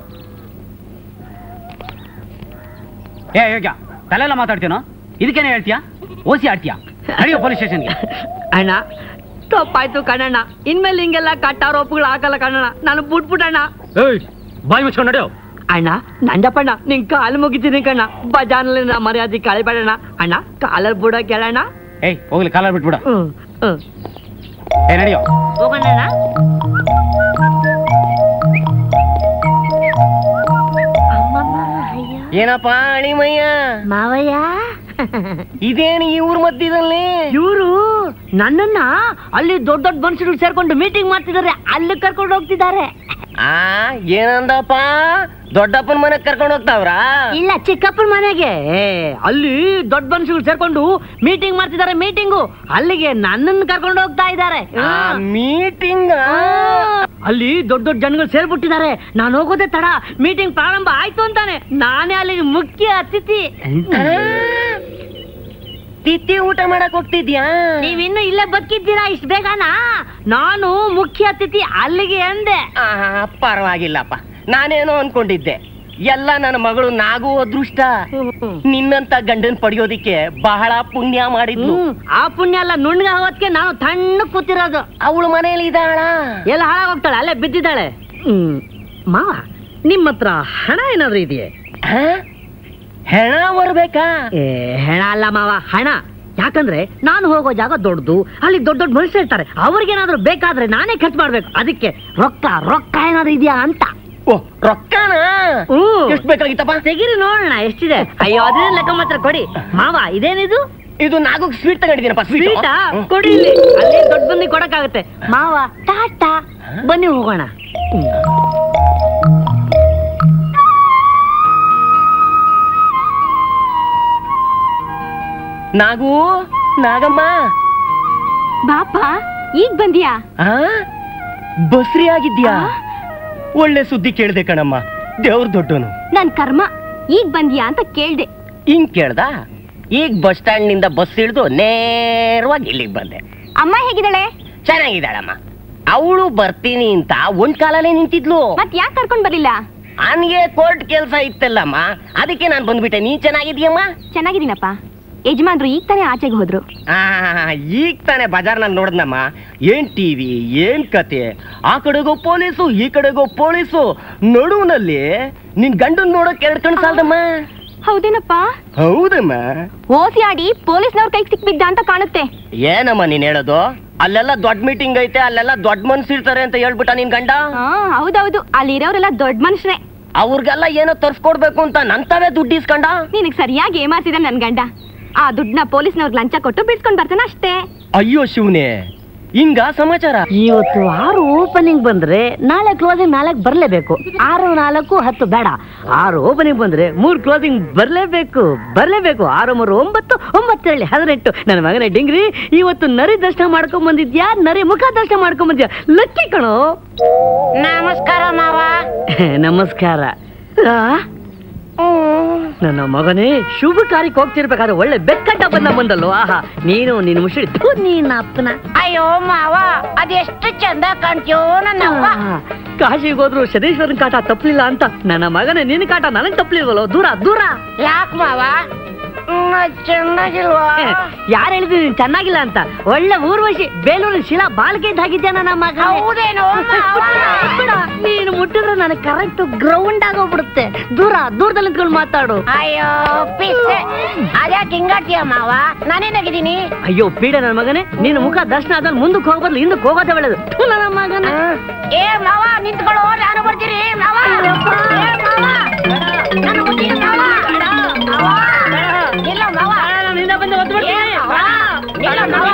ಯೋಗ್ಯ, ತಲೆಲ್ಲ ಮಾತಾಡ್ತೇನೋ? ಇದಕ್ಕೇನೆ ಹೇಳ್ತೀಯಾ? ಓಸಿ ಆಡ್ತೀಯಾ? ನಡೆಯೋ ಪೊಲೀಸ್ ಸ್ಟೇಷನ್ಗೆ. ಅಣ್ಣ ತಪ್ಪಾಯ್ತು ಕಣಣ್ಣ, ಇನ್ಮೇಲೆ ಹಿಂಗೆಲ್ಲ ಕಟ್ಟಾರೋಪಗಳು ಆಗಲ್ಲ ಕಣಣ್ಣ, ನಾನು ಬಿಟ್ಬಿಟ್ಟಣ್ಣ. ಬಾಯಿ ಮುಚ್ಕೊಂಡು ನಡೆಯೋ. ಅಣ್ಣ ನಂಜಪ್ಪಣ್ಣ, ನಿನ್ ಕಾಲು ಮುಗಿತೀನಿ ಕಣ್ಣ, ಬಜಾನಲ್ಲಿ ನಾ ಮರ್ಯಾದೆ ಕಳಿಬೇಡಣ್ಣ. ಅಣ್ಣ ಕಾಲಲ್ಲಿ ಬಿಡ ಕೇಳಣ್ಣ. ಹೋಗ್ಲಿ, ಕಾಲ ಬಿಟ್ಬಿಡ. ನಡೆಯೋ, ಹೋಗೋಣ. ಏನಪ್ಪ ಅಳಿಮಯ್ಯ ಮಾವಯ್ಯ, ಇದೇನು ಈ ಊರ್ ಮಧ್ಯದಲ್ಲಿ? ಇವರು ನನ್ನನ್ನ ಅಲ್ಲಿ ದೊಡ್ಡ ದೊಡ್ಡ ಮನುಷ್ಯರು ಸೇರ್ಕೊಂಡು ಮೀಟಿಂಗ್ ಮಾಡ್ತಿದ್ದಾರೆ, ಅಲ್ಲಿ ಕರ್ಕೊಂಡು ಹೋಗ್ತಿದ್ದಾರೆ. ಏನಂದಪ್ಪ? ದೊಡ್ಡಪ್ಪನ ಮನೆಗೆ ಕರ್ಕೊಂಡು ಹೋಗ್ತಾವ್ರಾ? ಇಲ್ಲ, ಚಿಕ್ಕಪ್ಪನ ಮನೆಗೆ. ಅಲ್ಲಿ ದೊಡ್ಡ ಮನುಷ್ಯರು ಸೇರ್ಕೊಂಡು ಮೀಟಿಂಗ್ ಮಾಡ್ತಿದ್ದಾರೆ, ಮೀಟಿಂಗು. ಅಲ್ಲಿಗೆ ನನ್ನನ್ನು ಕರ್ಕೊಂಡು ಹೋಗ್ತಾ ಇದ್ದಾರೆ. ಮೀಟಿಂಗ್? ಅಲ್ಲಿ ದೊಡ್ಡ ದೊಡ್ಡ ಜನಗಳು ಸೇರ್ಬಿಟ್ಟಿದ್ದಾರೆ. ನಾನು ಹೋಗೋದೇ ತಡ, ಮೀಟಿಂಗ್ ಪ್ರಾರಂಭ ಆಯ್ತು ಅಂತಾನೆ. ನಾನೇ ಅಲ್ಲಿಗೆ ಮುಖ್ಯ ಅತಿಥಿ. ತಿಥಿ ಊಟ ಮಾಡಕ್ ಹೋಗ್ತಿದ್ಯಾ? ನೀವಿನ್ನು ಇಲ್ಲೇ ಬದುಕಿದ್ದೀರಾ ಇಷ್ಟು ಬೇಗನಾ? ನಾನು ಮುಖ್ಯ ಅತಿಥಿ ಅಲ್ಲಿಗೆ ಅಂದೆ. ಪರವಾಗಿಲ್ಲಪ್ಪ, ನಾನೇನೋ ಅನ್ಕೊಂಡಿದ್ದೆ. ಎಲ್ಲ ನನ್ನ ಮಗಳು ನಾಗೂ ಅದೃಷ್ಟ. ನಿನ್ನಂತ ಗಂಡನ್ ಪಡೆಯೋದಿಕ್ಕೆ ಬಹಳ ಪುಣ್ಯ ಮಾಡಿದ್ಲು. ಆ ಪುಣ್ಯ ಎಲ್ಲ ನುಣ್ಣಗ ಹೋಗೋದಕ್ಕೆ ನಾನು ತಣ್ಣ ಕೂತಿರೋದು. ಅವಳು ಮನೇಲಿ ಇದ್ದಾಳ? ಎಲ್ಲ ಹಾಳಾಗೋಗ್ತಾಳೆ, ಅಲ್ಲೇ ಬಿದ್ದಿದ್ದಾಳೆ. ಮಾವ, ನಿಮ್ಮ ಹತ್ರ ಹಣ ಏನಾದ್ರೂ ಇದೆಯೇ? ಹೆಣ ಬರ್ಬೇಕಾ? ಹೆಣ ಅಲ್ಲ ಮಾವ, ಹಣ. ಯಾಕಂದ್ರೆ ನಾನು ಹೋಗೋ ಜಾಗ ದೊಡ್ಡದು, ಅಲ್ಲಿ ದೊಡ್ಡ ದೊಡ್ಡ ಮನುಷ್ಯರು ಇರ್ತಾರೆ. ಅವ್ರಿಗೇನಾದ್ರೂ ಬೇಕಾದ್ರೆ ನಾನೇ ಖರ್ಚು ಮಾಡ್ಬೇಕು. ಅದಕ್ಕೆ ರೊಕ್ಕ ಏನಾದ್ರು ಇದೆಯಾ ಅಂತ. ರೊಕ್ಕನ ಎಷ್ಟು ಬೇಕಾಗಿತ್ತಪ್ಪ? ತೆಗಿರಿ ನೋಡೋಣ ಎಷ್ಟಿದೆ. ಅಯ್ಯೋ, ಅದೇ ಲೆಕ್ಕ ಮಾತ್ರ ಕೊಡಿ ಮಾವ. ಇದೇನಿದು? ಇದು ನಾಗು ಸ್ವೀಟ್ ತಗೊಂಡಿದ್ದೀನಪ್ಪ. ಸ್ವೀಟಾ? ಕೊಡಿ ಇಲ್ಲಿ, ಅಲ್ಲೇ ದೊಡ್ಡ ಬಂದಿ ಕೊಡಕ್ಕಾಗತ್ತೆ. ಮಾವ ಟಾಟಾ, ಬನ್ನಿ ಹೋಗೋಣ. ನಾಗು, ನಾಗಮ್ಮ, ಬಾಪ, ಈಗ ಬಂದಿಯಾ? ಬಸ್ರಿ ಆಗಿದ್ಯಾ? ಒಳ್ಳೆ ಸುದ್ದಿ ಕೇಳ್ದೆ ಕಣಮ್ಮ, ದೇವ್ರ ದೊಡ್ಡನು. ನನ್ ಕರ್ಮ, ಈಗ ಬಂದಿಯಾ ಅಂತ ಕೇಳ್ದೆ. ಹಿಂಗ್ ಕೇಳ್ದ? ಈಗ ಬಸ್ ಸ್ಟ್ಯಾಂಡ್ ನಿಂದ ಬಸ್ ಇಳಿದು ನೇರವಾಗಿ ಇಲ್ಲಿಗೆ ಬಂದೆ. ಅಮ್ಮ ಹೇಗಿದ್ದಾಳೆ? ಚೆನ್ನಾಗಿದ್ದಾಳಮ್ಮ. ಅವಳು ಬರ್ತೀನಿ ಅಂತ ಒಂದ್ ಕಾಲಲ್ಲೇ ನಿಂತಿದ್ಲು. ಮತ್ ಯಾಕೆ ಕರ್ಕೊಂಡ್ ಬರ್ಲಿಲ್ಲ? ನನ್ಗೆ ಕೋರ್ಟ್ ಕೆಲ್ಸ ಇತ್ತಲ್ಲಮ್ಮ, ಅದಕ್ಕೆ ನಾನ್ ಬಂದ್ಬಿಟ್ಟೆ. ನೀ ಚೆನ್ನಾಗಿದ್ಯಮ್ಮ? ಚೆನ್ನಾಗಿದ್ದೀನಪ್ಪ. ಯಜಮಾನ್ರು ಈಗ ತಾನೇ ಆಚೆಗೆ ಹೋದ್ರು. ಈಗ ತಾನೇ ಬಜಾರ್ನಲ್ಲಿ ನೋಡಿದ್ನಮ್ಮ. ಏನ್ ಟಿವಿ, ಏನ್ ಕತೆ, ಆ ಕಡೆಗೋ ಪೊಲೀಸು, ಈ ಕಡೆಗೋ ಪೊಲೀಸು, ನಡುವಿನಲ್ಲಿ ನಿನ್ ಗಂಡನ್ ನೋಡಕ್ 2 ಕಣ್ ಸಾಲದಮ್ಮ. ಹೌದೇನಪ್ಪ? ಹೌದಮ್ಮ. ಓಸಿ ಆಡಿ ಪೊಲೀಸ್ನವ್ರ ಕೈಗೆ ಸಿಕ್ಬಿದ್ದ ಅಂತ ಕಾಣುತ್ತೆ. ಏನಮ್ಮ ನೀನ್ ಹೇಳೋದು? ಅಲ್ಲೆಲ್ಲ ದೊಡ್ಡ ಮೀಟಿಂಗ್ ಐತೆ, ಅಲ್ಲೆಲ್ಲ ದೊಡ್ಡ ಮನ್ಸಿರ್ತಾರೆ ಅಂತ ಹೇಳ್ಬಿಟ್ಟ ನಿನ್ ಗಂಡ? ಹೌದೌದು, ಅಲ್ಲಿರೋರೆಲ್ಲ ದೊಡ್ಡ ಮನುಷ್ಯರೇ. ಅವ್ರಿಗೆಲ್ಲ ಏನೋ ತರ್ಸ್ಕೊಡ್ಬೇಕು ಅಂತ ನಂತವೇ ದುಡ್ಡು ಇಸ್ಕೊಂಡ. ನಿನಗ್ ಸರಿಯಾಗಿ ಏಮಾರ್ಸಿದ ನನ್ ಗಂಡ. ಆ ದುಡ್ಡನ್ನ ಪೊಲೀಸ್ನವ್ರಿಗೆ ಲಂಚ ಕೊಟ್ಟು ಬಿಡ್ಸ್ಕೊಂಡ್ ಬರ್ತಾನ ಅಷ್ಟೇ. ಅಯ್ಯೋ ಶಿವನೇ, ಹಿಂಗ ಸಮಾಚಾರ. ಇವತ್ತು 6 ಓಪನಿಂಗ್ ಬಂದ್ರೆ ನಾಳೆ ಕ್ಲೋಸಿಂಗ್ 4 ಬರ್ಲೇಬೇಕು. 6, 4, 10 ಬೇಡ. 6 ಓಪನಿಂಗ್ ಬಂದ್ರೆ 3 ಕ್ಲೋಸಿಂಗ್ ಬರ್ಲೇಬೇಕು. 6, 3, 9, 9, 18. ನನ್ನ ಮಗನ ಡಿಂಗ್ರಿ, ಇವತ್ತು ನರಿ ದರ್ಶನ ಮಾಡ್ಕೊಂಡ್ ಬಂದಿದ್ಯಾ, ನರಿ ಮುಖ ದರ್ಶನ ಮಾಡ್ಕೊಂಡ್ ಬಂದ್ಯಾ? ಲಕ್ಕಿ ಕಣೋ. ನಮಸ್ಕಾರ ಮಾವ. ನಮಸ್ಕಾರ. ನನ್ನ ಮಗನೇ, ಶುಭ ಕಾರ್ಯಕ್ಕೆ ಹೋಗ್ತಿರ್ಬೇಕಾದ್ರೆ ಒಳ್ಳೆ ಬೆಕ್ಕಟ್ಟ ಬಂದಲ್ಲೋ. ಆಹಾ, ನೀನು ನಿನ್ನ ಮುಷಿ ನೀನ ಅಪ್ಪನ. ಅಯ್ಯೋ ಮಾವ, ಅದೆಷ್ಟು ಚಂದ ಕಾಣ್ತೀಯೋ ನನ್ನವ್ವ. ಕಾಶಿಗೆ ಹೋದ್ರು ಸದೇಶ್ವರನ್ ಕಾಟ ತಪ್ಪಲಿಲ್ಲ ಅಂತ ನನ್ನ ಮಗನೇ ನಿನ್ನ ಕಾಟ ನನಗ್ ತಪ್ಪಲಿಲ್ವಲ್ಲೋ. ದೂರ ದೂರ. ಯಾಕೆ ಮಾವ, ಚೆನ್ನಾಗಿಲ್ವಾ? ಯಾರು ಹೇಳಿದ್ರು ನೀನ್ ಚೆನ್ನಾಗಿಲ್ಲ ಅಂತ? ಒಳ್ಳೆ ಊರ್ವಶಿ, ಬೇಲೂರಿನ ಶಿಲಾ ಬಾಲ್ಕೆ ಇದ್ದಾಗಿದ್ಯಾ ನನ್ನ ಮಗ. ಹೌದೇನೋ? ನೀನು ಮುಟ್ಟಿದ್ರೆ ನನಗೆ ಕರೆಕ್ಟ್ ಗ್ರೌಂಡ್ ಆಗೋಗ್ಬಿಡುತ್ತೆ. ದೂರದಲ್ಲಿ ನಿಂತ್ಕೊಂಡು ಮಾತಾಡು. ಅಯ್ಯೋ ಪಿಸ್ಸೆ, ಅದ್ಯಾಕೆ ಹಿಂಗಾಡ್ತೀಯ ಮಾವ? ನಾನೇನಾಗಿದ್ದೀನಿ? ಅಯ್ಯೋ ಪೀಡೆ ನನ್ನ ಮಗನೇ, ನೀನು ಮುಖ ದರ್ಶನ ಆದ್ಮೇಲೆ ಮುಂದಕ್ಕೆ ಹೋಗ್ಬಾರ್ದು, ಹಿಂದಕ್ಕೆ ಹೋಗೋದೇ ಒಳ್ಳೇದು. ನನ್ನ ಮಗನ. ಏ ಮಾವ, ನಿಂತ್ಕೊಳ್ಳೋ, ನಾನು ಬರ್ತೀನಿ ಮಾವ. ನಾನು ಬರ್ತೀನಿ ಮಾವ. ಇಲ್ಲ ಮಾವ, ನಿನ್ನ ಬಂದು ಒದ್ದು ಬಿಡ್ತೀನಿ. ಇಲ್ಲ ಮಾವ.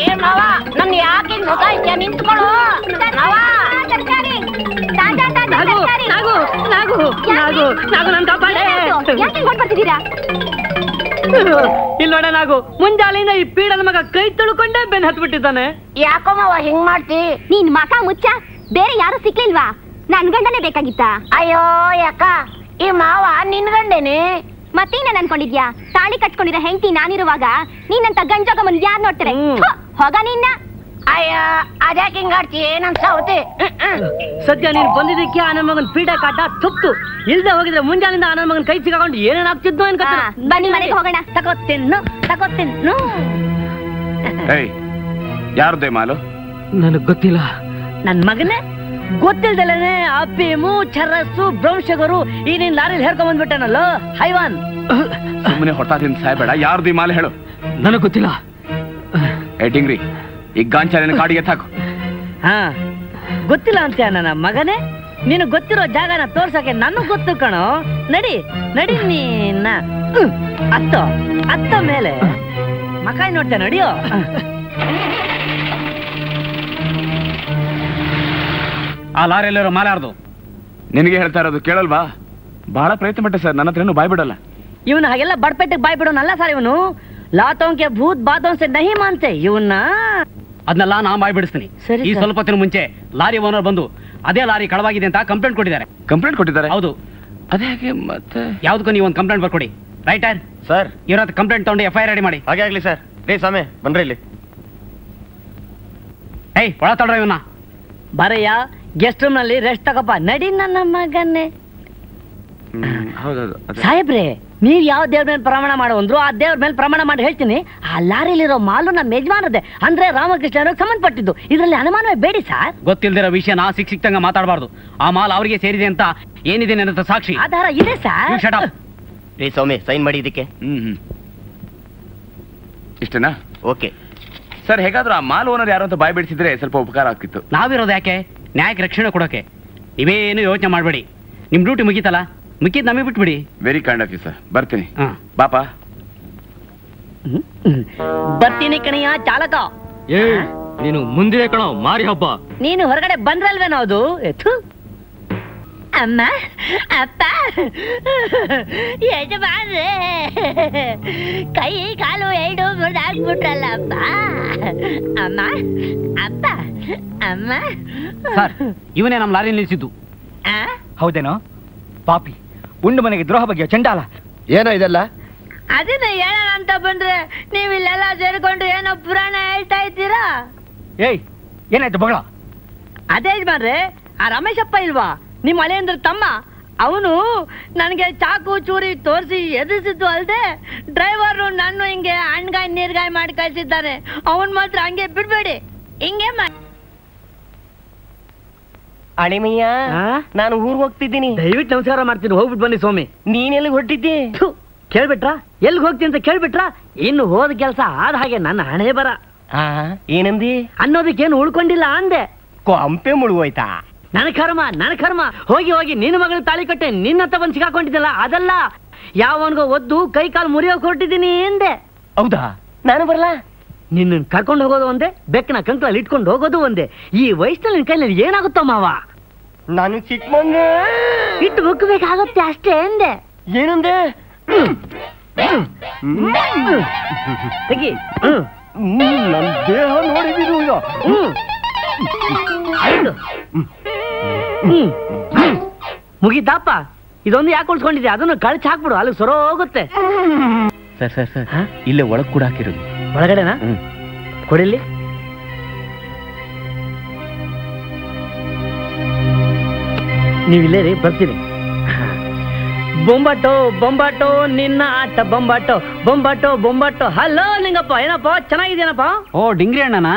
ಏ ಮಾವ, ನನ್ನ ಯಾಕೆ ಗೊತ್ತಾಯ್ತಾ? ನಿಂತ್ಕೊಳ್ಳೋ ಮಾವ. ಇಲ್ಲ ನೋಡ ನಾಗು, ಮುಂಜಾನೆಯಿಂದ ಈ ಪೀಡನ ಮಗ ಕೈ ತೊಳ್ಕೊಂಡೇ ಬೆನ್ ಹತ್ಬಿಟ್ಟಿದ್ದಾನೆ. ಯಾಕೋ ಮಾವ ಹಿಂಗ್ ಮಾಡ್ತಿ? ನೀನ್ ಮಕ ಮುಚ್ಚ, ಬೇರೆ ಯಾರು ಸಿಕ್ಲಿಲ್ವಾ? ನನ್ ಗಂಡನೇ ಬೇಕಾಗಿತ್ತ? ಅಯ್ಯೋ ಯಾಕ, ಈ ಮಾವ ನಿನ್ ಗಂಡೇನೆ. ಮತ್ತೇನ ಅನ್ಕೊಂಡಿದ್ಯಾ? ತಾಳಿ ಕಟ್ಕೊಂಡಿರೋ ಹೆಂಡತಿ ನಾನಿರುವಾಗ ನೀನಂತ ಗಂಜೋಗಮ್ಮನ್ ಯಾರು ನೋಡ್ತಾರೆ? ಹೋಗ ನಿನ್ನ. ಅಯ್ಯ, ಅದ್ಯಾಕೆ ಹಿಂಗಾಡ್ತಿ? ನನ್ ಸೌತಿ. ಸದ್ಯ ನೀನ್ ಬಂದಿದ್ದಕ್ಕೆ ಆ ನನ್ನ ಮಗನ್ ಪೀಡ ಕಾಟ ತುಪ್ತು. ಇಲ್ದೆ ಹೋಗಿದ್ರೆ ಮುಂಜಾನಿಂದ ಆ ನನ್ನ ಮಗನ್ ಕೈ ಸಿಗಾಕೊಂಡು ಏನೇನಾಗ್ತಿದ್ನೋ ಅನ್ಕೋತ. ಬನ್ನಿ ಮನೆಗೆ ಹೋಗೋಣ. ತಗೋತೀನಿ. ಯಾರ್ದೇ ಮಾಲು? ನನಗ್ ಗೊತ್ತಿಲ್ಲ. ನನ್ ಮಗನೇ ಗೊತ್ತಿಲ್ದಲೇನೆ ಅಫೀಮು, ಚರಸ್ಸು, ಬ್ರೌನ್ ಶುಗರು ಈ ನೀನ್ ಲಾರಿಲಿ ಹೇರ್ಕೊಂಡ್ ಬಂದ್ಬಿಟ್ಟನಲ್ಲೋ ಹೈವಾನ್. ಸುಮ್ಮನೆ ಹೊಟ್ಟ ತಿಂದು ಸಾಯ್ಬೇಡ. ಯಾರ್ದು ಈ ಮಾಲು ಹೇಳು? ನನಗ್ ಗೊತ್ತಿಲ್ಲ. ಡಿಂಗ್ರಿ, ಈಗ ಗಾಂಚಾಲಿನ ಕಾಡಿಗೆ ತಾಕು. ಹಾ, ಗೊತ್ತಿಲ್ಲ ಅಂತೀಯ ನನ್ನ ಮಗನೇ? ನೀನು ಗೊತ್ತಿರೋ ಜಾಗನ ತೋರ್ಸಕ್ಕೆ ನನಗ್ ಗೊತ್ತು ಕಣೋ. ನಡಿ ನೀನ ಅತ್ತ ಮೇಲೆ ಮಕಾಯಿ ನೋಡ್ತೇ ನಡಿಯೋ. ಆ ಲಾರಿಯಲ್ಲಿರೋ ಮಾಲೆ ಯಾರ್ದು? ನಿನಗೆ ಹೇಳ್ತಾ ಇರೋದು ಕೇಳಲ್ವಾ? ಬಹಳ ಪ್ರಯತ್ನ ಪಟ್ಟೆ ಸರ್, ನನ್ನ ಹತ್ರ ಬಾಯ್ ಬಿಡಲ್ಲ. ಇವನು ಹಾಗೆಲ್ಲ ಬಡ್ಪೆಟ್ಟಿಗೆ ಬಾಯ್ ಬಿಡೋನಲ್ಲ ಸರ್. ಇವನು ಲಾತೋಂಕೆ ಭೂತ್ ಬಾತೋಂ ಸೆ ನಹಿ ಮಾನ್ತೆ ಇವನ್ನ. ಅದನ್ನೆಲ್ಲ ನಾ ಬಾಯ್ ಬಿಡಿಸ್ತೀನಿ. ಸರಿ ಈ ಸ್ವಲ್ಪ ಹೊತ್ತಿನ ಮುಂಚೆ ಲಾರಿ ಓನರ್ ಬಂದು ಅದೇ ಲಾರಿ ಕಳವಾಗಿದೆ ಅಂತ ಕಂಪ್ಲೇಂಟ್ ಕೊಟ್ಟಿದ್ದಾರೆ. ಕಂಪ್ಲೇಂಟ್ ಕೊಟ್ಟಿದ್ದಾರೆ? ಹೌದು. ಅದೇ ಹೇಗೆ ಮತ್ತೆ? ಯಾವ್ದಕ್ಕೂ ನೀವು ಒಂದು ಕಂಪ್ಲೇಂಟ್ ಬರ್ಕೊಡಿ. ರೈಟರ್ ಸರ್, ಇವ್ರ ಕಂಪ್ಲೇಂಟ್ ತಗೊಂಡು FIR ರೆಡಿ ಮಾಡಿ. ಹಾಗೆ ಆಗ್ಲಿ ಸರ್. ರೇ ಸ್ವಾಮಿ, ಬನ್ರಿ ಇಲ್ಲಿ. ಏಯ್, ಒಳ ತೊಳ್ರ ಇವನ್ನ. ಬರಯ್ಯ, ಗೆಸ್ಟ್ ರೂಮ್ ನಲ್ಲಿ ರೆಸ್ಟ್ ತಗೋಪ. ನಡಿ ನನ್ನ ಮಗನ್ನೇ. ಹೌದೌದು. ಸಾಹೇಬ್ರೆ, ನೀವ್ ಯಾವ ದೇವ್ರ ಮೇಲೆ ಪ್ರಮಾಣ ಮಾಡುವಂದ್ರು ಆ ದೇವ್ರ ಮೇಲೆ ಪ್ರಮಾಣ ಮಾಡಿ ಹೇಳ್ತೀನಿ. ಆ ಲಾರಿಲಿರೋ ಮಾಲು ನಮ್ಮ ಯಜಮಾನದೆ, ಅಂದ್ರೆ ರಾಮಕೃಷ್ಣರಿಗೆ ಸಂಬಂಧಪಟ್ಟಿದ್ದು. ಇದರಲ್ಲಿ ಅನುಮಾನವೇ ಬೇಡಿ ಸರ್. ಗೊತ್ತಿಲ್ದಿರೋ ವಿಷಯ ನಾ ಸಿಕ್ತಂಗ ಮಾತಾಡಬಾರ್ದು. ಆ ಮಾಲ್ ಅವರಿಗೆ ಸೇರಿದೆ ಅಂತ ಏನಿದೆ ನನ್ನ ಸಾಕ್ಷಿ ಆಧಾರ ಇದೆ ಸರ್. ರೇ ಸ್ವಾಮಿ, ಸೈನ್ ಮಾಡಿ ಇದಕ್ಕೆ. ಇಷ್ಟನಾ? Okay sir. ಹೇಗಾದ್ರೂ ಆ ಮಾಲ್ ಓನರ್ ಯಾರು ಅಂತ ಬಾಯ್ ಬಿಡಿಸಿದ್ರೆ ಸ್ವಲ್ಪ ಉಪಕಾರ ಆಗ್ತಿತ್ತು. ನಾವಿರೋದು ಯಾಕೆ? ನ್ಯಾಯಕ್ಕೆ ರಕ್ಷಣೆ ಕೊಡೋಕೆ. ನೀವೇನು ಯೋಚನೆ ಮಾಡಬೇಡಿ. ನಿಮ್ ಡ್ಯೂಟಿ ಮುಗೀತಲ್ಲ, ಮಿಕ್ಕಿದ್ ನಮಗೆ ಬಿಟ್ಬಿಡಿ. Very kind of you sir. ಬರ್ತೀನಿ. ಹಾ, ಬಾಪ. ಬರ್ತೀನಿ ಕಣಿಯ ಚಾಲಕ. ನೀನು ಮುಂದಿನ ಕಣೋ ಮಾರಿ ಹಬ್ಬ. ನೀನು ಹೊರಗಡೆ ಬಂದ್ರಲ್ವೇನೋ ಅದು. ಅಮ್ಮ, ಅಪ್ಪ, ಯಜಮಾನ್ರೆ, ಕೈ ಕಾಲು 2 ಮುರಿದಾಕ್ಬಿಟ್ರಲ್ಲ ಅಪ್ಪ. ಅಮ್ಮ, ಅಪ್ಪ, ಅಮ್ಮ. ಸರ್, ಇವನೇ ನಮ್ಮ ಲಾರಿ ನಿಲ್ಸಿದ್ದು. ಹೌದೇನೋ? ಪಾಪಿ, ಉಂಡು ಮನೆಗೆ ದ್ರೋಹ ಬಗ್ಗೆ ಚಂಡಾಲ. ಏನೋ ಇದೆಲ್ಲ? ಅದನ್ನ ಹೇಳೋಣ ಅಂತ ಬಂದ್ರೆ ನೀವು ಇಲ್ಲೆಲ್ಲ ಸೇರ್ಕೊಂಡು ಏನೋ ಪುರಾಣ ಹೇಳ್ತಾ ಇದ್ದೀರಾ. ಏಯ್ ಏನಾಯ್ತು ಬಗಳ? ಅದೇ ಯಜಮಾನ್ರೆ, ಆ ರಮೇಶಪ್ಪ ಇಲ್ವಾ ನಿಮ್ಮ ಅಳಿಯಂದ್ರ ತಮ್ಮ, ಅವನು ನನಗೆ ಚಾಕು ಚೂರಿ ತೋರಿಸಿ ಎದುರಿಸಿದ್ದು ಅಲ್ಲದೆ ಡ್ರೈವರು ನನ್ನ ಹಿಂಗೆ ಹಣ್ಗಾಯ್ ನೀರ್ಗಾಯ್ ಮಾಡಿ ಕಳ್ಸಿದ್ದಾನೆ. ಅವನ್ ಮಾತ್ರ ಹಂಗೆ ಬಿಡ್ಬೇಡಿ, ಹಿಂಗೆ ಅಳಿಮಯ್ಯ, ನಾನು ಊರ್ ಹೋಗ್ತಿದ್ದೀನಿ. ದಯವಿಟ್ಟು ನಮಸ್ಕಾರ ಮಾಡ್ತೀನಿ, ಹೋಗ್ಬಿಟ್ಟು ಬನ್ನಿ ಸ್ವಾಮಿ. ನೀನೆಲ್ಲಿ ಹೊರಟಿದ್ದೆ? ಕೇಳ್ಬಿಟ್ರಾ ಎಲ್ಲಿ ಹೋಗ್ತೀನಿ ಅಂತ ಕೇಳ್ಬಿಟ್ರಾ? ಇನ್ನು ಹೋದ ಕೆಲಸ ಆದ ಹಾಗೆ ನನ್ನ ಹಣೆ ಬರ. ಏನಂದಿ? ಅನ್ನೋದಕ್ಕೇನು ಉಳ್ಕೊಂಡಿಲ್ಲ ಅಂದೆ. ಕೊಂಪೆ ಮುಳುಗೋಯ್ತಾ? ನನ್ನ ಕರ್ಮ. ಹೋಗಿ ಹೋಗಿ ನಿನ್ನ ಮಗಳ ತಾಳಿ ಕಟ್ಟೆ ನಿನ್ನತ್ತ ಬಂದು ಸಿಗಾಕೊಂಡಿದ್ದಲ್ಲ ಅದಲ್ಲ, ಯಾವನ್ಗೋ ಒದ್ದು ಕೈ ಕಾಲು ಮುರಿಯೋಕೆ ಹೊರಟಿದ್ದೀನಿ ಎಂದೆ. ಹೌದಾ? ನಾನು ಬರ್ಲಾ? ನಿನ್ನ ಕರ್ಕೊಂಡು ಹೋಗೋದು ಒಂದೇ, ಬೆಕ್ಕನ ಕಂಕ್ಳಲ್ಲಿ ಇಟ್ಕೊಂಡು ಹೋಗೋದು ಒಂದೇ. ಈ ವಯಸ್ಸಲ್ಲಿ ನಿನ್ ಕೈಲಿ ಏನಾಗುತ್ತೋ ಮಾವ? ನಾನು ಚಿಕ್ಕ ಮಗನೇ ಇಟ್ಟು ಮುಕ್ಕಬೇಕಾಗತ್ತೆ ಅಷ್ಟೇ ಎಂದೆ. ಏನಂದೆ? ತೆಗಿ. ನನ್ನ ದೇಹ ನೋಡಿದ್ರು ಈಗ. ಆಯ್ತು. ಮುಗಿತಾಪ. ಇದೊಂದು ಯಾಕೆ ಉಳ್ಸ್ಕೊಂಡಿದ್ದೆ, ಅದನ್ನು ಕಳ್ಸಿ ಹಾಕ್ಬಿಡು, ಅಲ್ಲಿ ಸೊರೋ ಹೋಗುತ್ತೆ. ಸರ್ ಇಲ್ಲೇ ಒಳಗ್ ಕೂಡ ಹಾಕಿರೋದು. ಒಳಗಡೆನಾ? ಕೊಡಿಲ್ಲಿ. ನೀವಿಲ್ಲೇ ರೀ, ಬರ್ತೀನಿ. ಬೊಂಬಾಟೋ ನಿನ್ನ ಆಟ ಬೊಂಬಾಟೋ. ಹಲೋ ನಿಂಗಪ್ಪ, ಏನಪ್ಪ ಚೆನ್ನಾಗಿದೇನಪ್ಪ? ಓ ಡಿಂಗ್ರಿ ಅಣ್ಣನಾ?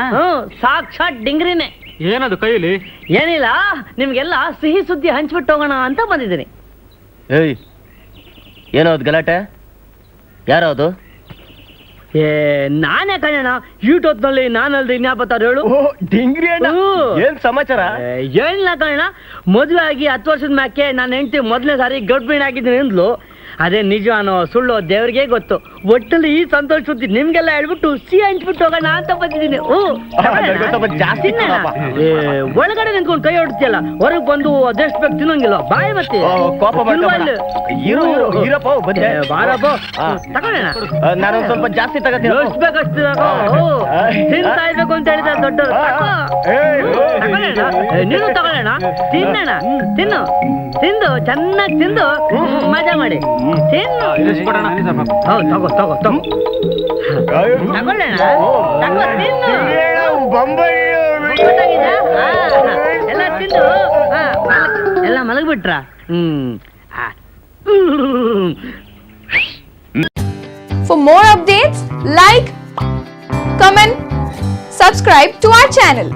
ಸಾಕ್ಷಾತ್ ಡಿಂಗ್ರಿನೇ. ಏನದು ಕೈಲಿ? ಏನಿಲ್ಲ, ನಿಮ್ಗೆಲ್ಲ ಸಿಹಿ ಸುದ್ದಿ ಹಂಚ್ಬಿಟ್ಟು ಹೋಗೋಣ ಅಂತ ಬಂದಿದ್ದೀನಿ. ಏಯ್, ಏನೋದು ಗಲಾಟೆ? ಯಾರದು? ನಾನೇ ಕಣ್ಣ, ಯೂಟ್ಯೂಬ್ನಲ್ಲಿ ನಾನಲ್ರಿ ಇನ್ಯಾಪತ್ತಾರು ಹೇಳು. ಡಿಂಗ್ರಿ ಅಣ್ಣ, ಏನ್ ಸಮಾಚಾರ? ಏನಿಲ್ಲ ಕಣ್ಣ, ಮದುವೆ ಆಗಿ 10 ವರ್ಷದ ಮ್ಯಾಕೆ ನನ್ನ ಹೆಂಡತಿ ಮೊದಲನೇ ಸಾರಿ ಗರ್ಭಿಣಿ ಆಗಿದ್ದೀನಿ ಅಂದ್ಲು. ಅದೇ ನಿಜಾನೋ ಸುಳ್ಳು ದೇವ್ರಿಗೆ ಗೊತ್ತು. ಒಟ್ಟಲ್ಲಿ ಈ ಸಂತೋಷ ಸುದ್ದಿ ನಿಮ್ಗೆಲ್ಲ ಹೇಳ್ಬಿಟ್ಟು ಸಿಹಿ ಹಂಚ್ಬಿಟ್ಟು ಹೋಗೋಣ ಅಂತ ಬಂದಿದ್ದೀನಿ. ಜಾಸ್ತಿ ಒಳಗಡೆ ನಿಂತ್ಕೊಂಡು ಕೈ ಹೊಡ್ತಿಯಲ್ಲ, ಹೊರಗೆ ಬಂದು ಅದೆಷ್ಟು ಬೇಕು ತಿನ್ನೋಂಗಿಲ್ಲ, ಬಾಯಿ ಮತ್ತೆ ಕೋಪ ಬಾರಪ್ಪ ತಗೊಳ್ಳೋಣ. ನಾನು ಸ್ವಲ್ಪ ಜಾಸ್ತಿ ತಗೋತೀನಿ. ಎಷ್ಟು ಬೇಕಷ್ಟು ತಿಂತಾ ಇರ್ಬೇಕು ಅಂತ ಹೇಳಿದ ದೊಡ್ಡವರು. ನೀನು ತಗೊಳ್ಳೋಣ, ತಿನ್ನೋಣ. ತಿಂದು ಚೆನ್ನಾಗಿ ತಿಂದು ಮಜಾ ಮಾಡಿ ತಿನ್ನು. ಹೌದು, ತಗೋ ತಗೊಳ್ಳೋಣ. ಎಲ್ಲ ತಿಂದು ಎಲ್ಲ ಮಲಗ್ಬಿಟ್ರ? For more updates, like, comment, subscribe to our channel.